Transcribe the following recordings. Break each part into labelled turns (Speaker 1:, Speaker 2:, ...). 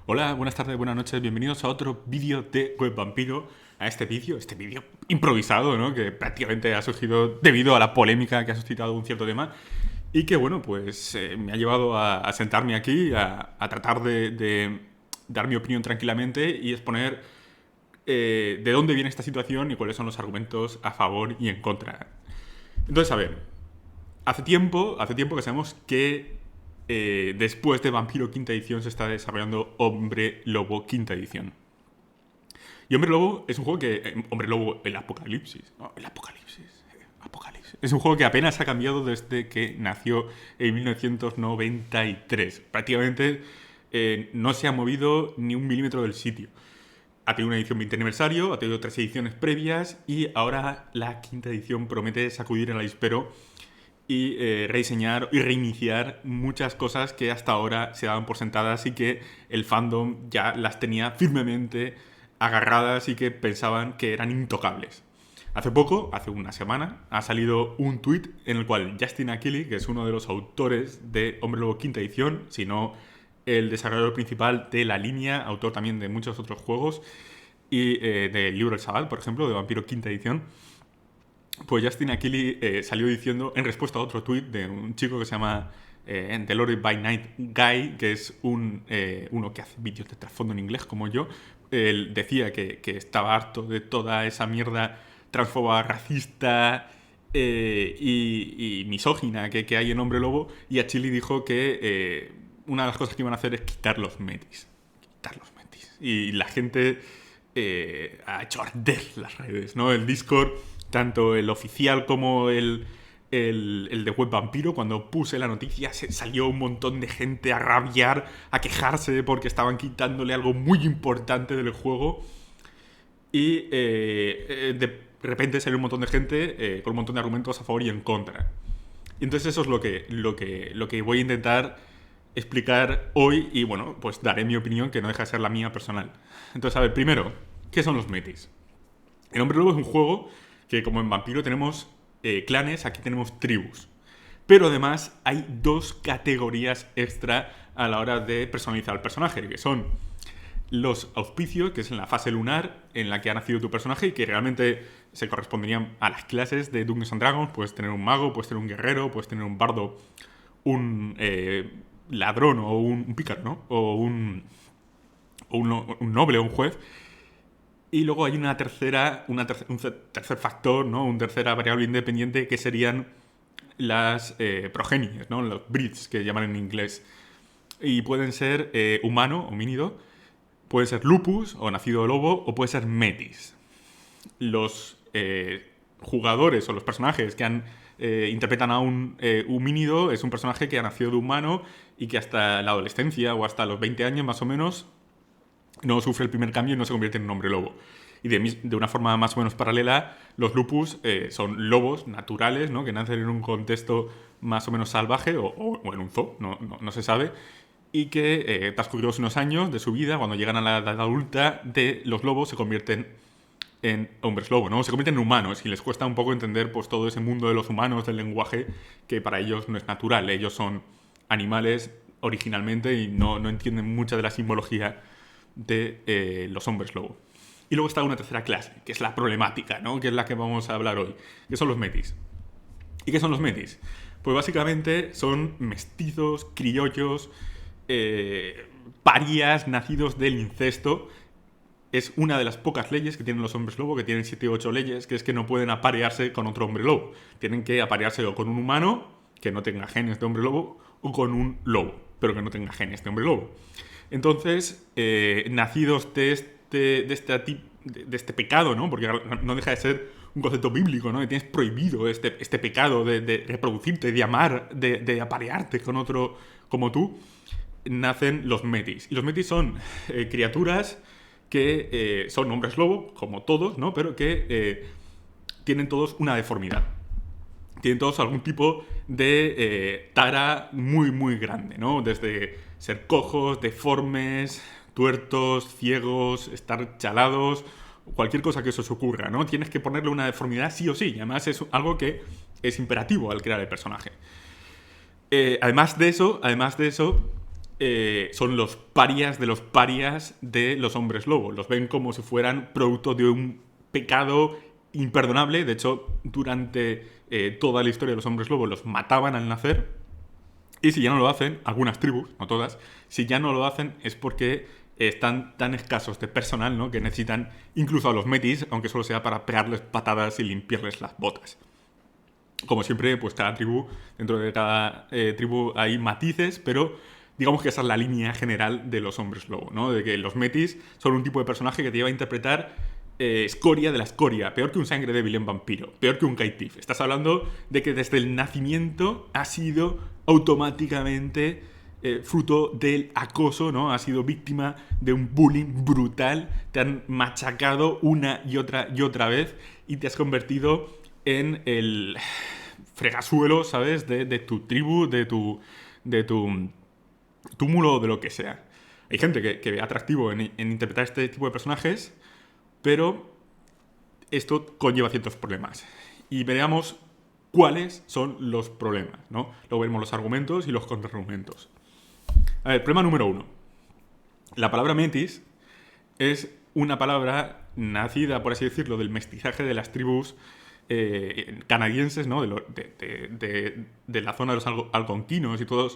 Speaker 1: Hola, buenas tardes, buenas noches, bienvenidos a otro vídeo de Web Vampiro. A este vídeo improvisado, ¿no? Que prácticamente ha surgido debido a la polémica que ha suscitado un cierto tema. Y que, bueno, pues me ha llevado a sentarme aquí, a tratar de dar mi opinión tranquilamente y exponer de dónde viene esta situación y cuáles son los argumentos a favor y en contra. Entonces, a ver, hace tiempo que sabemos que después de Vampiro Quinta Edición se está desarrollando Hombre Lobo Quinta Edición. Y Hombre Lobo es un juego que... Hombre Lobo, el Apocalipsis. No, el Apocalipsis. Apocalipsis. Es un juego que apenas ha cambiado desde que nació en 1993. Prácticamente no se ha movido ni un milímetro del sitio. Ha tenido una edición 20 aniversario, ha tenido 3 ediciones previas y ahora la quinta edición promete sacudir el avispero y rediseñar y reiniciar muchas cosas que hasta ahora se daban por sentadas y que el fandom ya las tenía firmemente agarradas y que pensaban que eran intocables. Hace poco, hace una semana, ha salido un tuit en el cual Justin Aquili, que es uno de los autores de Hombre Lobo Quinta Edición, si no el desarrollador principal de la línea, autor también de muchos otros juegos, y del libro El Sabal, por ejemplo, de Vampiro Quinta Edición, pues Justin Aquili salió diciendo, en respuesta a otro tuit de un chico que se llama The Lord by Night Guy, que es uno que hace vídeos de trasfondo en inglés como yo. Él decía que estaba harto de toda esa mierda transfoba, racista y misógina que hay en Hombre Lobo, y Achille dijo que una de las cosas que iban a hacer es quitar los metis. Quitar los metis. Y la gente ha hecho arder las redes, ¿no? El Discord, tanto el oficial como el de Web Vampiro, cuando puse la noticia salió un montón de gente a rabiar, a quejarse porque estaban quitándole algo muy importante del juego. Y de repente salió un montón de gente con un montón de argumentos a favor y en contra. Y entonces eso es lo que voy a intentar explicar hoy y, bueno, pues daré mi opinión, que no deja de ser la mía personal. Entonces, a ver, primero, ¿qué son los metis? El Hombre Lobo es un juego que, como en Vampiro tenemos clanes, aquí tenemos tribus. Pero además hay dos categorías extra a la hora de personalizar al personaje, que son los auspicios, que es en la fase lunar en la que ha nacido tu personaje y que realmente se corresponderían a las clases de Dungeons and Dragons. Puedes tener un mago, puedes tener un guerrero, puedes tener un bardo, un ladrón o un pícaro, ¿no? O un noble o un juez. Y luego hay un tercer factor, ¿no? Una tercera variable independiente que serían las progenies, ¿no? Los breeds, que llaman en inglés. Y pueden ser humano, homínido, puede ser lupus o nacido de lobo, o puede ser metis. Los jugadores o los personajes que interpretan a un homínido es un personaje que ha nacido de humano y que hasta la adolescencia o hasta los 20 años más o menos no sufre el primer cambio y no se convierte en un hombre lobo. Y de una forma más o menos paralela, los lupus son lobos naturales, ¿no? Que nacen en un contexto más o menos salvaje o en un zoo, no se sabe, y que transcurridos unos años de su vida, cuando llegan a la edad adulta, los lobos se convierten en hombres lobo, ¿no? Se convierten en humanos y les cuesta un poco entender pues todo ese mundo de los humanos, del lenguaje, que para ellos no es natural. Ellos son animales originalmente y no entienden mucha de la simbología de los hombres lobo. Y luego está una tercera clase, que es la problemática, ¿no? Que es la que vamos a hablar hoy, que son los metis. ¿Y qué son los metis? Pues básicamente son mestizos, criollos, parias nacidos del incesto. Es una de las pocas leyes que tienen los hombres lobo, que tienen 7 u 8 leyes, que es que no pueden aparearse con otro hombre lobo. Tienen que aparearse o con un humano, que no tenga genes de hombre lobo, o con un lobo, pero que no tenga genes de hombre lobo. Entonces, nacidos de este pecado, ¿no? Porque no deja de ser un concepto bíblico, ¿no? Que tienes prohibido este pecado de reproducirte, de amar, de aparearte con otro como tú, nacen los metis. Y los metis son criaturas que son hombres lobo, como todos, ¿no? Pero que tienen todos una deformidad. Tienen todos algún tipo de tara muy, muy grande, ¿no? Desde ser cojos, deformes, tuertos, ciegos, estar chalados, cualquier cosa que eso os ocurra, ¿no? Tienes que ponerle una deformidad sí o sí. Y además es algo que es imperativo al crear el personaje. Además de eso, son los parias de los parias de los hombres lobo. Los ven como si fueran producto de un pecado imperdonable. De hecho, durante toda la historia de los hombres lobo los mataban al nacer. Y si ya no lo hacen, algunas tribus, no todas, si ya no lo hacen es porque están tan escasos de personal, ¿no?, que necesitan incluso a los metis, aunque solo sea para pegarles patadas y limpiarles las botas. Como siempre, pues cada tribu, dentro de cada tribu hay matices, pero digamos que esa es la línea general de los hombres lobo, ¿no? De que los metis son un tipo de personaje que te lleva a interpretar escoria de la escoria, peor que un sangre débil en vampiro, peor que un kaitif. Estás hablando de que desde el nacimiento ha sido automáticamente fruto del acoso, ¿no? Has sido víctima de un bullying brutal, te han machacado una y otra vez y te has convertido en el fregasuelo, ¿sabes? De tu tribu, de tu túmulo o de lo que sea. Hay gente que ve atractivo en interpretar este tipo de personajes, pero esto conlleva ciertos problemas. Y veamos cuáles son los problemas, ¿no? Luego veremos los argumentos y los contraargumentos. A ver, problema número 1. La palabra metis es una palabra nacida, por así decirlo, del mestizaje de las tribus canadienses, ¿no? De la zona de los algonquinos y toda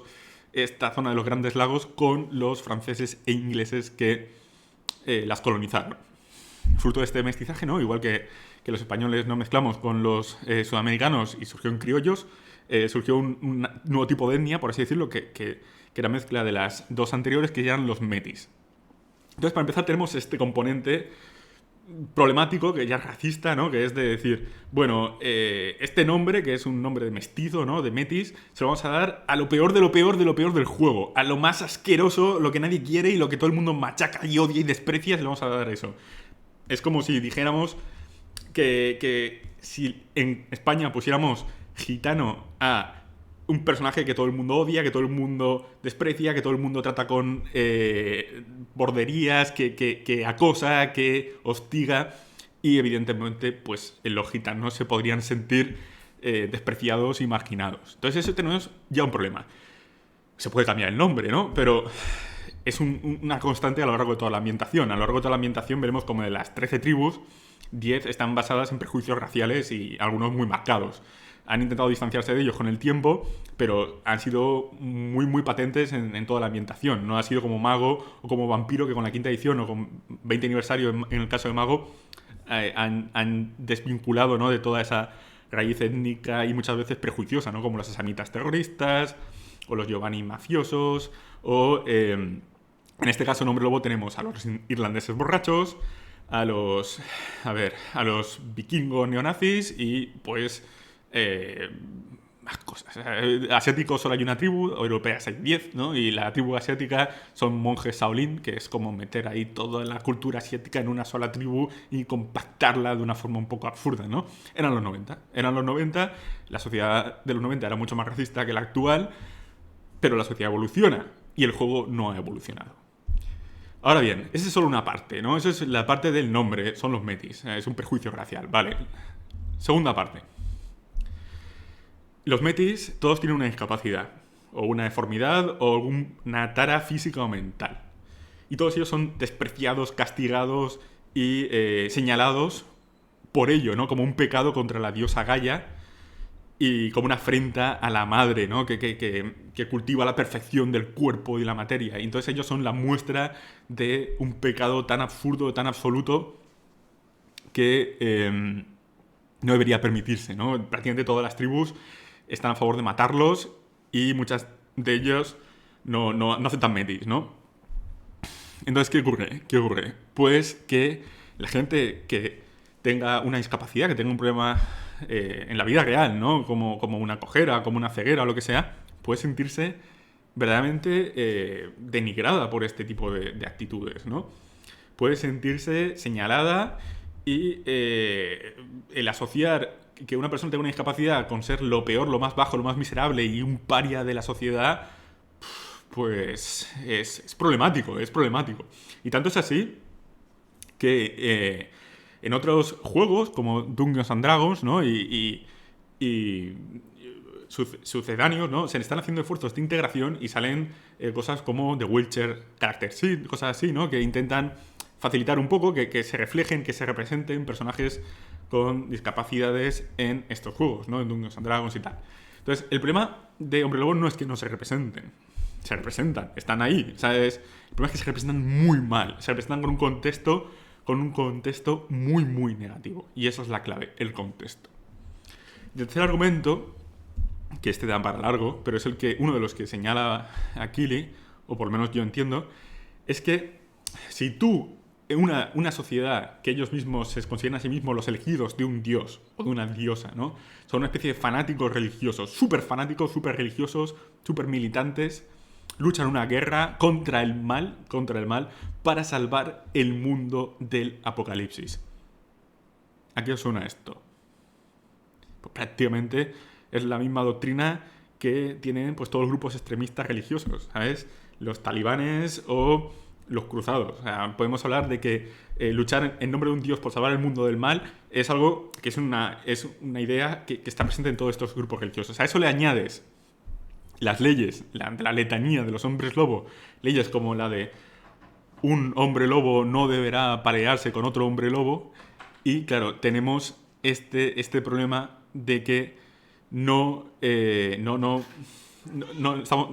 Speaker 1: esta zona de los Grandes Lagos con los franceses e ingleses que las colonizaron. Fruto de este mestizaje, ¿no? Igual que los españoles nos mezclamos con los sudamericanos y surgió en criollos, surgió un nuevo tipo de etnia, por así decirlo, que era mezcla de las dos anteriores, que eran los metis. Entonces, para empezar, tenemos este componente problemático, que ya es racista, ¿no? Que es de decir, bueno, este nombre, que es un nombre de mestizo, ¿no?, de metis, se lo vamos a dar a lo peor de lo peor de lo peor del juego, a lo más asqueroso, lo que nadie quiere y lo que todo el mundo machaca y odia y desprecia, se le vamos a dar eso. Es como si dijéramos que si en España pusiéramos gitano a un personaje que todo el mundo odia, que todo el mundo desprecia, que todo el mundo trata con borderías, que acosa, que hostiga, y evidentemente pues los gitanos se podrían sentir despreciados y marginados. Entonces eso tenemos ya un problema. Se puede cambiar el nombre, ¿no? Pero es una constante a lo largo de toda la ambientación. A lo largo de toda la ambientación veremos como de las 13 tribus, 10 están basadas en prejuicios raciales y algunos muy marcados. Han intentado distanciarse de ellos con el tiempo, pero han sido muy, muy patentes en toda la ambientación. No ha sido como Mago o como Vampiro, que con la quinta edición o con 20 aniversario en el caso de Mago han desvinculado, ¿no?, de toda esa raíz étnica y muchas veces prejuiciosa, ¿no?, como los asamitas terroristas o los Giovanni mafiosos o en este caso en Hombre Lobo tenemos a los irlandeses borrachos, a los vikingos neonazis y pues más cosas. Asiáticos solo hay una tribu, europeas hay 10, ¿no? Y la tribu asiática son monjes Shaolin, que es como meter ahí toda la cultura asiática en una sola tribu y compactarla de una forma un poco absurda, ¿no? Eran los 90, la sociedad de los 90 era mucho más racista que la actual, pero la sociedad evoluciona y el juego no ha evolucionado. Ahora bien, esa es solo una parte, ¿no? Esa es la parte del nombre, son los metis, es un prejuicio racial, vale. Segunda parte. Los metis todos tienen una discapacidad, o una deformidad, o alguna tara física o mental. Y todos ellos son despreciados, castigados y señalados por ello, ¿no? Como un pecado contra la diosa Gaia y como una afrenta a la madre, ¿no?, que cultiva la perfección del cuerpo y la materia. Y entonces ellos son la muestra de un pecado tan absurdo, tan absoluto, que no debería permitirse, ¿no? Prácticamente todas las tribus están a favor de matarlos y muchas de ellos no aceptan metis, ¿no? Entonces, ¿qué ocurre? Pues que la gente que tenga una discapacidad, que tenga un problema en la vida real, ¿no?, como una cojera, como una ceguera o lo que sea, puede sentirse verdaderamente denigrada por este tipo de actitudes, ¿no? Puede sentirse señalada y el asociar que una persona tenga una discapacidad con ser lo peor, lo más bajo, lo más miserable y un paria de la sociedad, pues es problemático, es problemático. Y tanto es así que en otros juegos como Dungeons and Dragons, ¿no?, y sucedáneos, ¿no? Se le están haciendo esfuerzos de integración y salen cosas como The Witcher Character Sheet, cosas así, ¿no? Que intentan facilitar un poco que se reflejen, que se representen personajes con discapacidades en estos juegos, ¿no? En Dungeons and Dragons y tal. Entonces, el problema de Hombre Lobo no es que no se representen. Se representan, están ahí, ¿sabes? El problema es que se representan muy mal. Se representan con un contexto muy, muy negativo. Y eso es la clave, el contexto. Y el tercer argumento, que este da para largo, pero es uno de los que señala Akili, o por lo menos yo entiendo, es que si tú, una sociedad que ellos mismos se consideran a sí mismos los elegidos de un dios o de una diosa, ¿no? Son una especie de fanáticos religiosos, súper fanáticos, súper religiosos, súper militantes, luchan una guerra contra el mal, para salvar el mundo del apocalipsis. ¿A qué os suena esto? Pues prácticamente es la misma doctrina que tienen pues todos los grupos extremistas religiosos, ¿sabes? Los talibanes o los cruzados. O sea, podemos hablar de que luchar en nombre de un dios por salvar el mundo del mal es algo que es una idea que está presente en todos estos grupos religiosos. A eso le añades las leyes, la letanía de los hombres lobo, leyes como la de un hombre lobo no deberá parearse con otro hombre lobo, y claro, tenemos este problema de que no estamos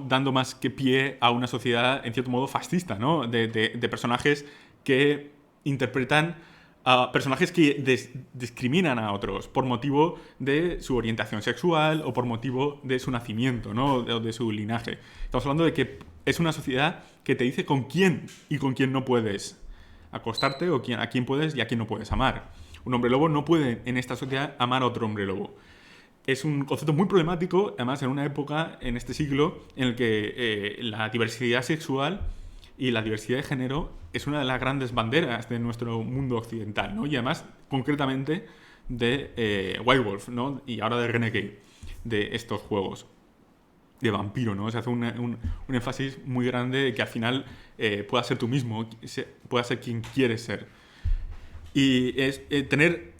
Speaker 1: dando más que pie a una sociedad, en cierto modo, fascista, ¿no? De personajes que interpretan a personajes que discriminan a otros por motivo de su orientación sexual o por motivo de su nacimiento, ¿no? O de su linaje. Estamos hablando de que es una sociedad que te dice con quién y con quién no puedes acostarte, o a quién puedes y a quién no puedes amar. Un hombre lobo no puede en esta sociedad amar a otro hombre lobo. Es un concepto muy problemático, además en una época, en este siglo, en el que la diversidad sexual y la diversidad de género es una de las grandes banderas de nuestro mundo occidental, ¿no? Y además, concretamente, de White Wolf, ¿no? Y ahora de Renegade, de estos juegos de vampiro, ¿no? Se hace un énfasis muy grande de que al final puedas ser tú mismo, puedas ser quien quieres ser. Y es tener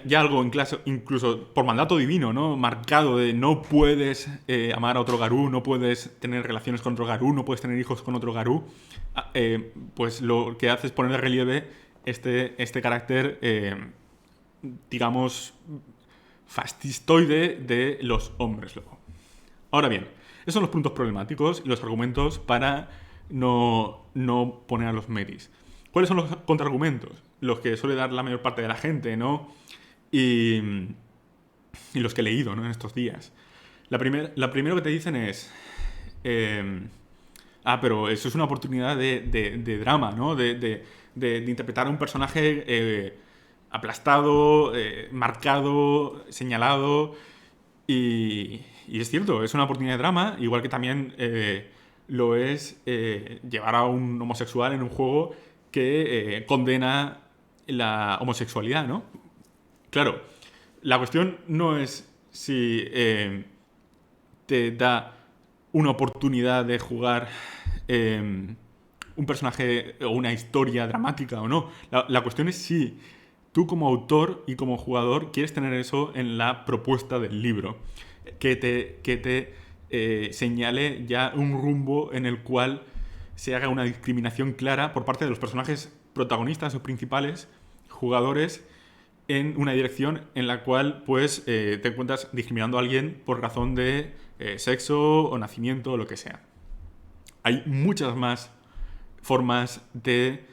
Speaker 1: ya algo en clase, incluso por mandato divino, ¿no? Marcado de no puedes amar a otro Garú, no puedes tener relaciones con otro Garú, no puedes tener hijos con otro Garú. Pues lo que hace es poner de relieve este carácter, digamos, fascistoide de los hombres lobo. Ahora bien, esos son los puntos problemáticos y los argumentos para no poner a los metis. ¿Cuáles son los contraargumentos? Los que suele dar la mayor parte de la gente, ¿no? Y los que he leído, ¿no? En estos días. La primero que te dicen es... pero eso es una oportunidad de drama, ¿no? De interpretar a un personaje aplastado, marcado, señalado. Y es cierto, es una oportunidad de drama, igual que también lo es llevar a un homosexual en un juego que condena la homosexualidad, ¿no? Claro, la cuestión no es si te da una oportunidad de jugar un personaje o una historia dramática o no. La cuestión es si tú como autor y como jugador quieres tener eso en la propuesta del libro, que te señale ya un rumbo en el cual se haga una discriminación clara por parte de los personajes protagonistas o principales, jugadores, en una dirección en la cual pues te encuentras discriminando a alguien por razón de sexo o nacimiento o lo que sea. Hay muchas más formas de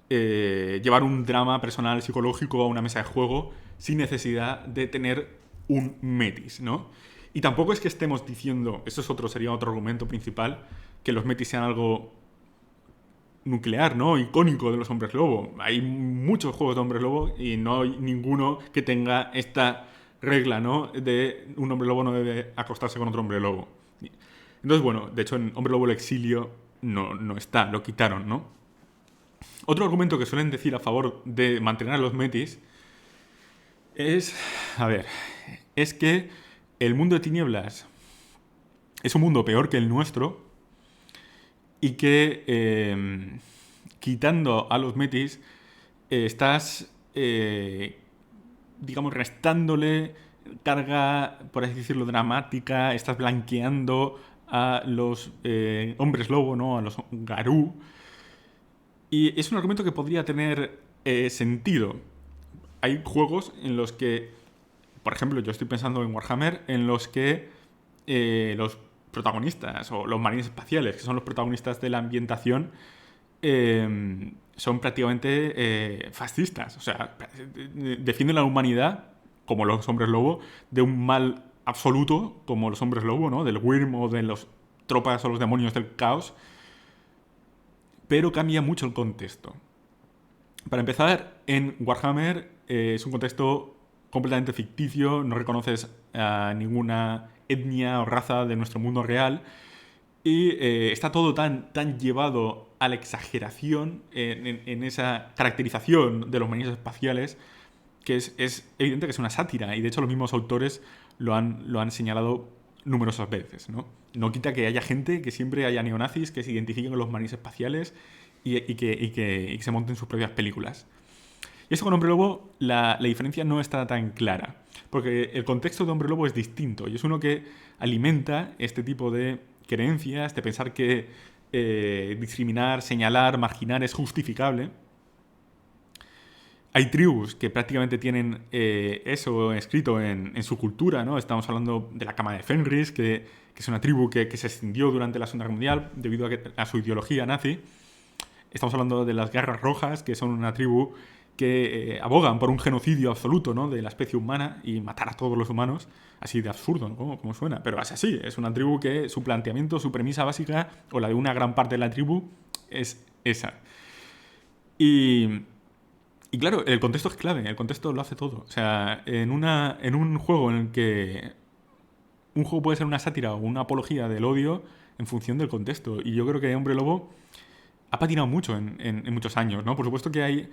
Speaker 1: llevar un drama personal psicológico a una mesa de juego sin necesidad de tener un metis, ¿no? Y tampoco es que estemos diciendo, sería otro argumento principal, que los metis sean algo nuclear, ¿no? Icónico de los hombres lobo. Hay muchos juegos de hombres lobo y no hay ninguno que tenga esta regla, ¿no? De un hombre lobo no debe acostarse con otro hombre lobo. Entonces, bueno, de hecho en Hombre Lobo el Exilio no está, lo quitaron, ¿no? Otro argumento que suelen decir a favor de mantener a los metis es que el mundo de tinieblas es un mundo peor que el nuestro y que quitando a los metis estás, digamos, restándole carga, por así decirlo, dramática, estás blanqueando a los hombres lobo, ¿no? A los Garú. Y es un argumento que podría tener sentido. Hay juegos en los que, por ejemplo, yo estoy pensando en Warhammer, en los que los protagonistas o los marines espaciales, que son los protagonistas de la ambientación, son prácticamente fascistas. O sea, defienden la humanidad, como los hombres lobo, de un mal absoluto, como los hombres lobo, ¿no? Del Wyrm o de las tropas o los demonios del caos. Pero cambia mucho el contexto. Para empezar, en Warhammer es un contexto completamente ficticio, no reconoces a ninguna etnia o raza de nuestro mundo real y está todo tan llevado a la exageración en esa caracterización de los marines espaciales que es evidente que es una sátira y de hecho los mismos autores lo han señalado numerosas veces, ¿no? No quita que haya gente, que siempre haya neonazis que se identifiquen con los marines espaciales y que se monten sus propias películas. Y eso con Hombre Lobo la diferencia no está tan clara, porque el contexto de Hombre Lobo es distinto y es uno que alimenta este tipo de creencias, de pensar que discriminar, señalar, marginar es justificable. Hay tribus que prácticamente tienen eso escrito en su cultura, ¿no? Estamos hablando de la Cama de Fenris, que es una tribu que se extinguió durante la Segunda Guerra Mundial debido a su ideología nazi. Estamos hablando de las Garras Rojas, que son una tribu que abogan por un genocidio absoluto, ¿no? De la especie humana y matar a todos los humanos. Así de absurdo, ¿no? Como suena. Pero es así. Es una tribu que su planteamiento, su premisa básica, o la de una gran parte de la tribu, es esa. Y claro, el contexto es clave. El contexto lo hace todo. O sea, en un juego en el que un juego puede ser una sátira o una apología del odio en función del contexto. Y yo creo que Hombre Lobo ha patinado mucho en muchos años, ¿no? Por supuesto que hay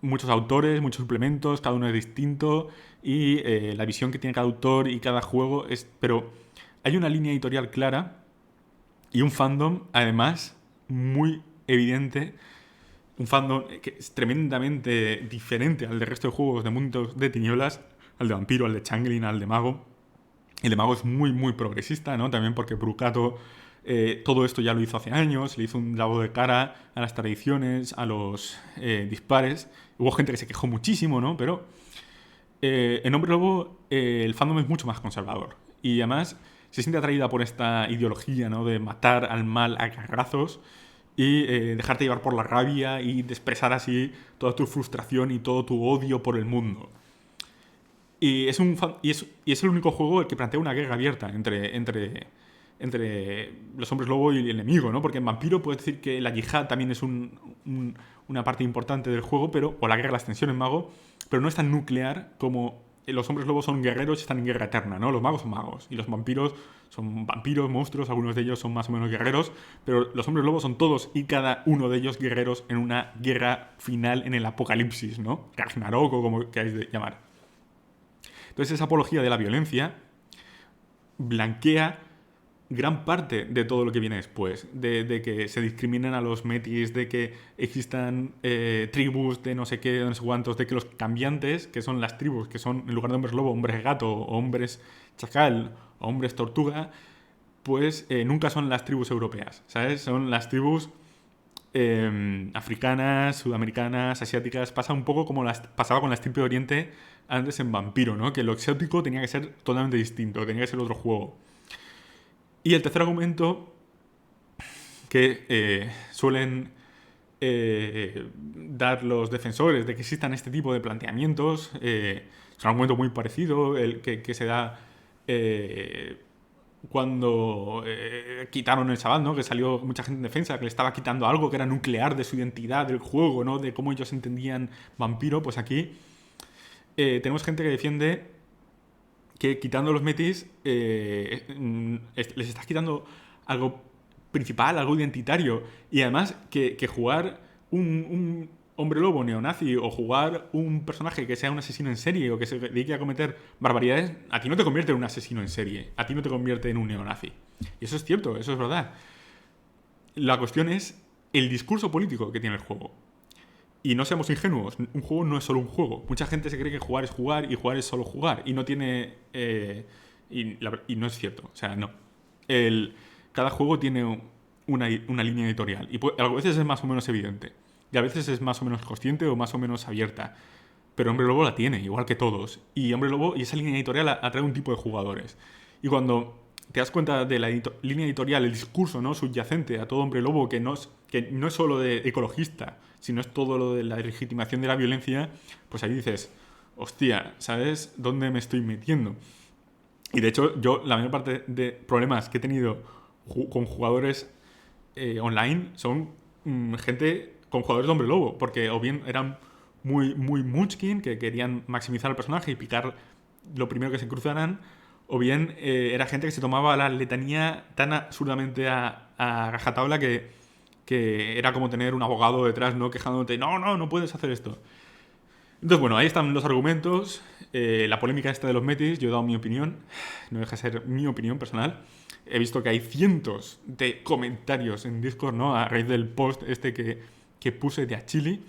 Speaker 1: muchos autores, muchos suplementos, cada uno es distinto y la visión que tiene cada autor y cada juego es... Pero hay una línea editorial clara y un fandom, además, muy evidente. Un fandom que es tremendamente diferente al del resto de juegos de mundos de tinieblas, al de vampiro, al de changeling, al de mago. El de mago es muy progresista, ¿no? También porque Brucato todo esto ya lo hizo hace años, le hizo un lavado de cara a las tradiciones, a los dispares. Hubo gente que se quejó muchísimo, ¿no? Pero en Hombre Lobo el fandom es mucho más conservador. Y además se siente atraída por esta ideología, ¿no? De matar al mal a garrazos y dejarte llevar por la rabia y de expresar así toda tu frustración y todo tu odio por el mundo. Y es el único juego el que plantea una guerra abierta entre los hombres lobo y el enemigo, ¿no? Porque en Vampiro puedes decir que la yihad también es una parte importante del juego, o la guerra, la extensión en mago, pero no es tan nuclear como los hombres lobos son guerreros y están en guerra eterna, ¿no? Los magos son magos y los vampiros son vampiros, monstruos, algunos de ellos son más o menos guerreros, pero los hombres lobos son todos y cada uno de ellos guerreros en una guerra final en el apocalipsis, ¿no? Ragnarok o como queráis llamar. Entonces esa apología de la violencia blanquea gran parte de todo lo que viene después, de que se discriminen a los metis, de que existan tribus de no sé qué, de no sé cuántos, de que los cambiantes, que son las tribus, que son en lugar de hombres lobo, hombres gato, o hombres chacal, o hombres tortuga, pues nunca son las tribus europeas, ¿sabes? Son las tribus africanas, sudamericanas, asiáticas. Pasa un poco como pasaba con la estirpe de Oriente antes en Vampiro, ¿no? Que lo exótico tenía que ser totalmente distinto, tenía que ser otro juego. Y el tercer argumento que suelen dar los defensores de que existan este tipo de planteamientos es un argumento muy parecido, el que se da cuando quitaron el Sabbath, ¿no? Que salió mucha gente en defensa, que le estaba quitando algo que era nuclear de su identidad, del juego, ¿no? De cómo ellos entendían Vampiro. Pues aquí tenemos gente que defiende que quitando los metis les estás quitando algo principal, algo identitario. Y además que jugar un hombre lobo neonazi o jugar un personaje que sea un asesino en serie o que se dedique a cometer barbaridades, a ti no te convierte en un asesino en serie, a ti no te convierte en un neonazi. Y eso es cierto, eso es verdad. La cuestión es el discurso político que tiene el juego. Y no seamos ingenuos, un juego no es solo un juego. Mucha gente se cree que jugar es jugar y jugar es solo jugar. Y no tiene... y no es cierto. O sea, no. Cada juego tiene una línea editorial. Y a veces es más o menos evidente. Y a veces es más o menos consciente o más o menos abierta. Pero Hombre Lobo la tiene, igual que todos. Y Hombre Lobo y esa línea editorial atrae un tipo de jugadores. Y cuando te das cuenta de la línea editorial, el discurso, ¿no?, subyacente a todo Hombre Lobo, que no es solo de ecologista, sino es todo lo de la legitimación de la violencia, pues ahí dices, hostia, ¿sabes dónde me estoy metiendo? Y de hecho, yo la mayor parte de problemas que he tenido con jugadores online son gente con jugadores de Hombre Lobo, porque o bien eran muy munchkin, que querían maximizar el personaje y picar lo primero que se cruzaran, o bien era gente que se tomaba la letanía tan absurdamente a rajatabla que era como tener un abogado detrás, ¿no?, quejándote, no puedes hacer esto. Entonces, bueno, ahí están los argumentos, la polémica esta de los metis. Yo he dado mi opinión, no deja de ser mi opinión personal. He visto que hay cientos de comentarios en Discord, ¿no?, a raíz del post este que puse de Achili.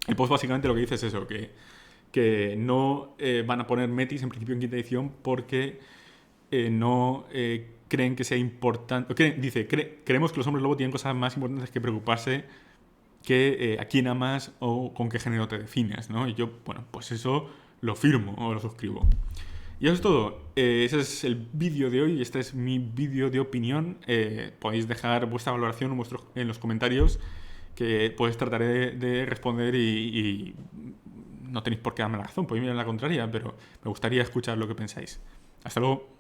Speaker 1: El post básicamente lo que dice es eso, que no van a poner metis en principio en quinta edición porque no creen que sea importante. Dice, creemos que los hombres lobo tienen cosas más importantes que preocuparse que a quién amas o con qué género te defines, ¿no? Y yo, bueno, pues eso lo firmo o lo suscribo. Y eso es todo. Ese es el vídeo de hoy. Este es mi vídeo de opinión. Podéis dejar vuestra valoración en los comentarios, que pues trataré de responder y no tenéis por qué darme la razón, podéis mirar la contraria, pero me gustaría escuchar lo que pensáis. Hasta luego.